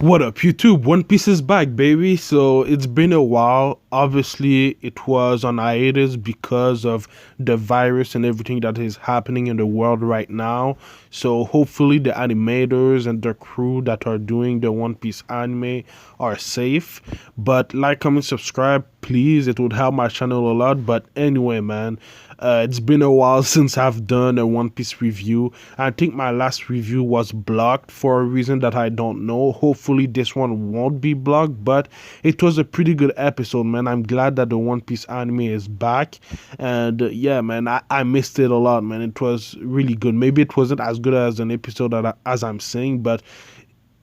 What up, YouTube? One Piece is back, baby. So it's been a while. Obviously, it was on hiatus because of the virus and everything that is happening in the world right now. So hopefully, the animators and the crew that are doing the One Piece anime are safe. But like, comment, subscribe, please. It would help my channel a lot. But anyway, man, it's been a while since I've done a One Piece review. I think my last review was blocked for a reason that I don't know. Hopefully this one won't be blocked, but it was a pretty good episode, man. I'm glad that the One Piece anime is back. And yeah, man, I missed it a lot, man. It was really good. Maybe it wasn't as good as an episode as I'm saying, but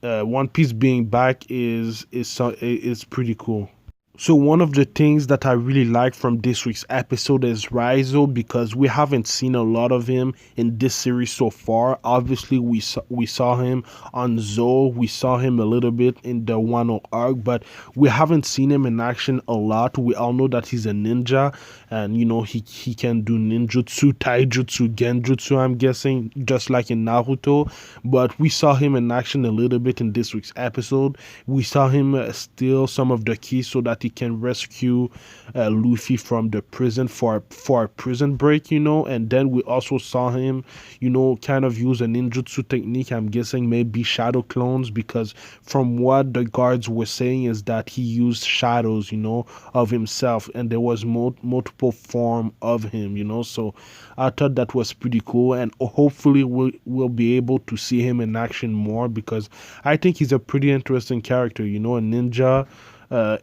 One Piece being back is pretty cool. So one of the things that I really like from this week's episode is Rizzo, because we haven't seen a lot of him in this series so far. Obviously, we saw him on Zo, we saw him a little bit in the Wano arc, but we haven't seen him in action a lot. We all know that he's a ninja, and he can do ninjutsu, taijutsu, genjutsu. I'm guessing just like in Naruto, but we saw him in action a little bit in this week's episode. We saw him steal some of the keys so that he can rescue Luffy from the prison for a prison break, and then we also saw him, kind of use a ninjutsu technique. I'm guessing maybe shadow clones, because from what the guards were saying is that he used shadows, of himself, and there was multiple form of him, so I thought that was pretty cool, and hopefully we'll be able to see him in action more, because I think he's a pretty interesting character, a ninja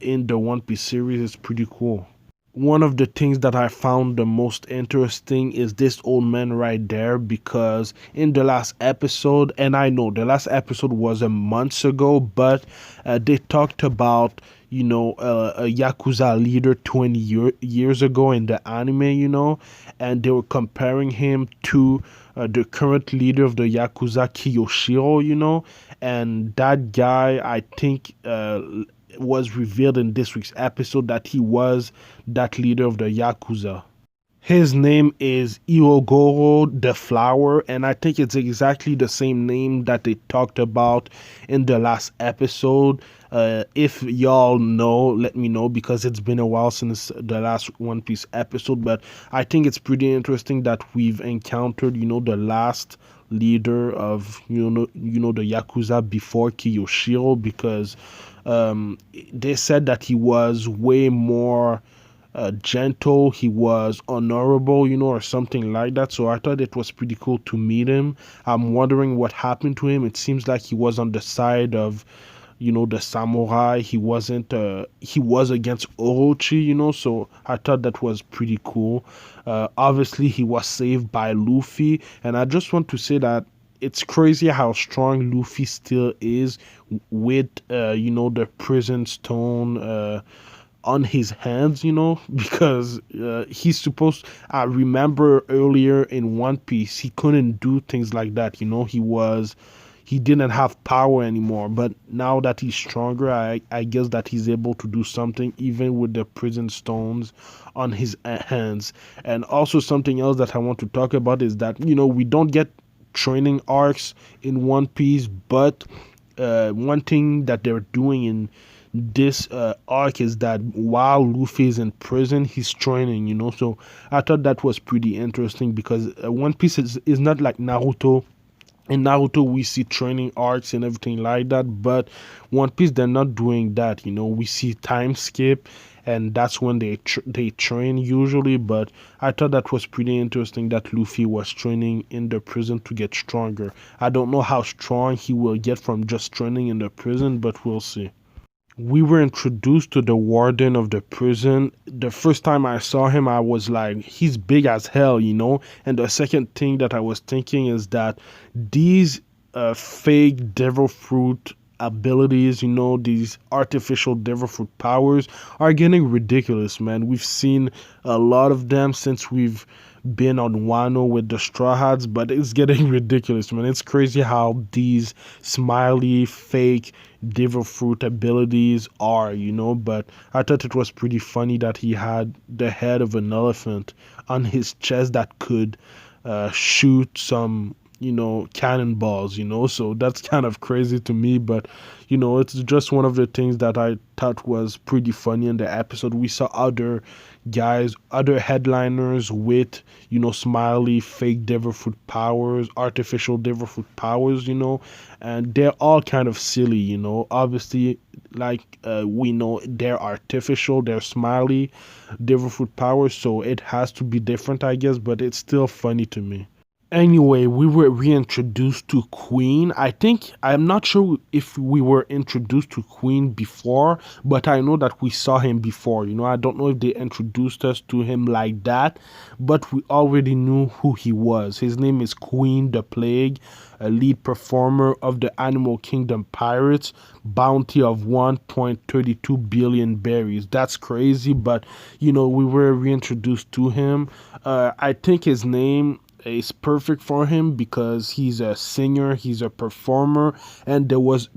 in the One Piece series is pretty cool. One of the things that I found the most interesting is this old man right there, because in the last episode, and I know the last episode was a month ago, but they talked about a Yakuza leader 20 years ago in the anime, and they were comparing him to the current leader of the Yakuza, Kiyoshiro, and that guy, I think, was revealed in this week's episode that he was that leader of the Yakuza. His name is Irogoro the Flower, and I think it's exactly the same name that they talked about in the last episode. If y'all know, let me know, because it's been a while since the last One Piece episode. But I think it's pretty interesting that we've encountered, the last leader of the Yakuza before Kiyoshiro, because they said that he was way more gentle, he was honorable, or something like that. So I thought it was pretty cool to meet him. I'm wondering what happened to him. It seems like he was on the side of the samurai. He wasn't he was against Orochi, so I thought that was pretty cool. Obviously he was saved by Luffy, and I just want to say that it's crazy how strong Luffy still is with the prison stone on his hands, because he's supposed. I remember earlier in One Piece he couldn't do things like that. He didn't have power anymore, but now that he's stronger, I guess that he's able to do something even with the prison stones on his hands. And also something else that I want to talk about is that we don't get training arcs in One Piece, but one thing that they're doing in this arc is that while Luffy is in prison, he's training, so I thought that was pretty interesting, because One Piece is not like Naruto. In Naruto, we see training arcs and everything like that, but One Piece, they're not doing that. We see time skip, and that's when they train usually. But I thought that was pretty interesting that Luffy was training in the prison to get stronger. I don't know how strong he will get from just training in the prison, but we'll see. We were introduced to the warden of the prison. The first time I saw him, I was like, he's big as hell, And the second thing that I was thinking is that these fake devil fruit abilities, these artificial devil fruit powers are getting ridiculous, man. We've seen a lot of them since we've been on Wano with the Straw Hats, but it's getting ridiculous, man. It's crazy how these smiley fake devil fruit abilities are, but I thought it was pretty funny that he had the head of an elephant on his chest that could shoot some cannonballs, so that's kind of crazy to me, but it's just one of the things that I thought was pretty funny in the episode. We saw other headliners with smiley fake devilfruit powers, artificial devilfruit powers, and they're all kind of silly, obviously, like we know they're artificial, they're smiley devilfruit powers, so it has to be different, I guess, but it's still funny to me. Anyway, we were reintroduced to Queen. I'm not sure if we were introduced to Queen before, but I know that we saw him before. I don't know if they introduced us to him like that, but we already knew who he was. His name is Queen the Plague, a lead performer of the Animal Kingdom Pirates, bounty of 1.32 billion berries. That's crazy, but we were reintroduced to him. I think his name is perfect for him because he's a singer, he's a performer, and there was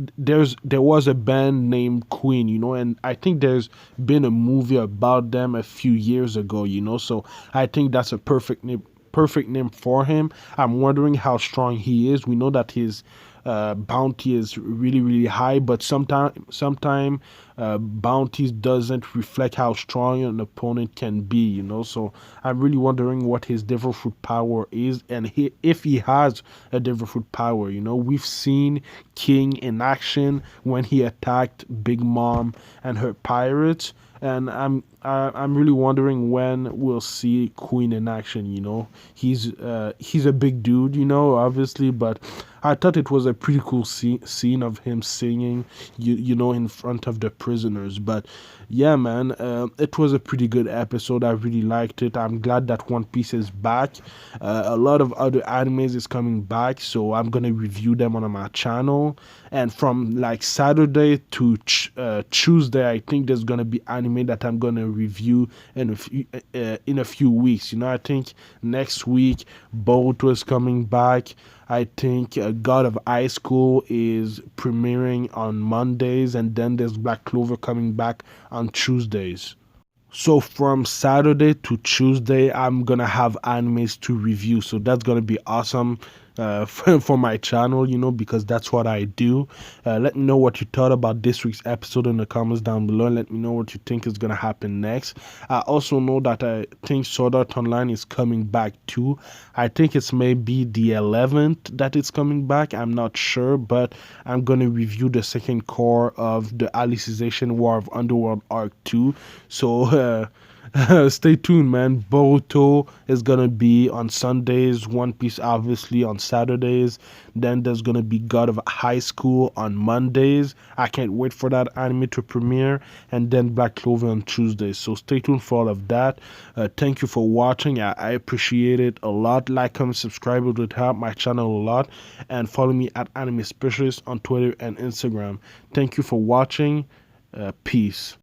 a band named Queen, and I think there's been a movie about them a few years ago, so I think that's a perfect name for him. I'm wondering how strong he is. We know that his bounty is really really high, but sometime bounties doesn't reflect how strong an opponent can be. So I'm really wondering what his devil fruit power is, and if he has a devil fruit power. We've seen King in action when he attacked Big Mom and her pirates, and I'm really wondering when we'll see Queen in action. He's a big dude, obviously, but I thought it was a pretty cool scene of him singing, in front of the prisoners. But yeah, man, it was a pretty good episode. I really liked it. I'm glad that One Piece is back. A lot of other animes is coming back, so I'm gonna review them on my channel. And from like Saturday to Tuesday, I think there's gonna be anime that I'm gonna review in a few weeks. I think next week Boruto is coming back. I think God of High School is premiering on Mondays, and then there's Black Clover coming back on Tuesdays. So from Saturday to Tuesday, I'm gonna have animes to review. So that's gonna be awesome for my channel, because that's what I do. Let me know what you thought about this week's episode in the comments down below. And let me know what you think is gonna happen next. I also know that I think Sword Art Online is coming back too. I think it's maybe the 11th that it's coming back. I'm not sure, but I'm gonna review the second core of the Alicization War of Underworld Arc 2. So stay tuned, man. Boruto is gonna be on Sundays, One Piece obviously on Saturdays. Then there's gonna be God of High School on Mondays. I can't wait for that anime to premiere, and then Black Clover on Tuesdays. So stay tuned for all of that. Thank you for watching. I appreciate it a lot. Like, comment, subscribe. It would help my channel a lot. And follow me at Anime Specialist on Twitter and Instagram. Thank you for watching. Peace.